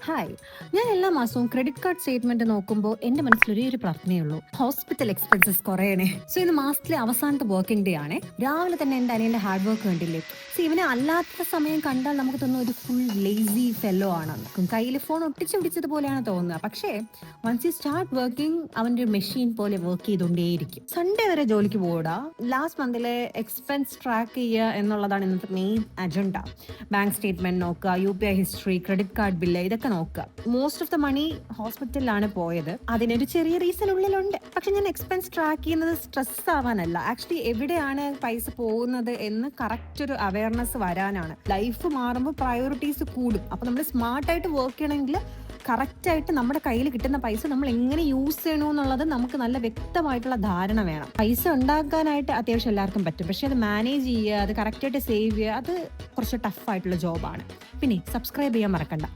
Hi. ഞാൻ എല്ലാ മാസവും ക്രെഡിറ്റ് കാർഡ് സ്റ്റേറ്റ്മെന്റ് നോക്കുമ്പോൾ എന്റെ മനസ്സിൽ ഒരേ ഒരു പ്രാർത്ഥനയേ ഉള്ളൂ. Hospital expenses കുറയണേ. സോ ഇന്ന് മാസത്തിലെ അവസാനത്തെ വർക്കിംഗ് ഡേ ആണ്. രാവിലെ തന്നെ എന്റെ അനിയന്റെ ഹാർഡ് വർക്ക് കണ്ടില്ലേ. സോ ഇവനെ അല്ലാത്ത സമയം കണ്ടാൽ നമുക്ക് തോന്നുന്ന ഒരു ഫുൾ ലേസി ഫെല്ലോ ആണ്. കയ്യിൽ ഫോൺ ഒട്ടിച്ചു പിടിച്ചതുപോലെയാണ് തോന്നുക. പക്ഷേ വൺസ് യു സ്റ്റാർട്ട് വർക്കിംഗ് അവന്റെ മെഷീൻ പോലെ വർക്ക് ചെയ്തുകൊണ്ടേയിരിക്കും. സൺഡേ വരെ ജോലിക്ക് പോടാ. ലാസ്റ്റ് മന്തിലെ എക്സ്പെൻസ് ട്രാക്ക് ചെയ്യുക എന്നുള്ളതാണ് ഇന്നത്തെ മെയിൻ അജണ്ട. ബാങ്ക് സ്റ്റേറ്റ്മെന്റ് നോക്കുക, UPI history, credit card bill, ഇതൊക്കെ നോക്കുക. മോസ്റ്റ് ഓഫ് ദ മണി ഹോസ്പിറ്റലിലാണ് പോയത്. അതിനൊരു ചെറിയ റീസൺ ഉള്ളിലുണ്ട്. പക്ഷെ ഞാൻ എക്സ്പെൻസ് ട്രാക്ക് ചെയ്യുന്നത് സ്ട്രെസ് ആവാനല്ല, ആക്ച്വലി എവിടെയാണ് പൈസ പോകുന്നത് എന്ന് കറക്റ്റ് ഒരു അവയർനെസ് വരാനാണ്. ലൈഫ് മാറുമ്പോൾ പ്രയോറിറ്റീസ് കൂടും. അപ്പൊ നമ്മൾ സ്മാർട്ടായിട്ട് വർക്ക് ചെയ്യണമെങ്കിൽ കറക്റ്റായിട്ട് നമ്മുടെ കയ്യിൽ കിട്ടുന്ന പൈസ നമ്മൾ എങ്ങനെ യൂസ് ചെയ്യണമെന്നുള്ളത് നമുക്ക് നല്ല വ്യക്തമായിട്ടുള്ള ധാരണ വേണം. പൈസ ഉണ്ടാക്കാനായിട്ട് അത്യാവശ്യം എല്ലാവർക്കും പറ്റും, പക്ഷെ അത് മാനേജ് ചെയ്യുക, അത് കറക്റ്റായിട്ട് സേവ് ചെയ്യുക, അത് കുറച്ച് ടഫ് ആയിട്ടുള്ള ജോബാണ്. പിന്നെ സബ്സ്ക്രൈബ് ചെയ്യാൻ മറക്കണ്ട.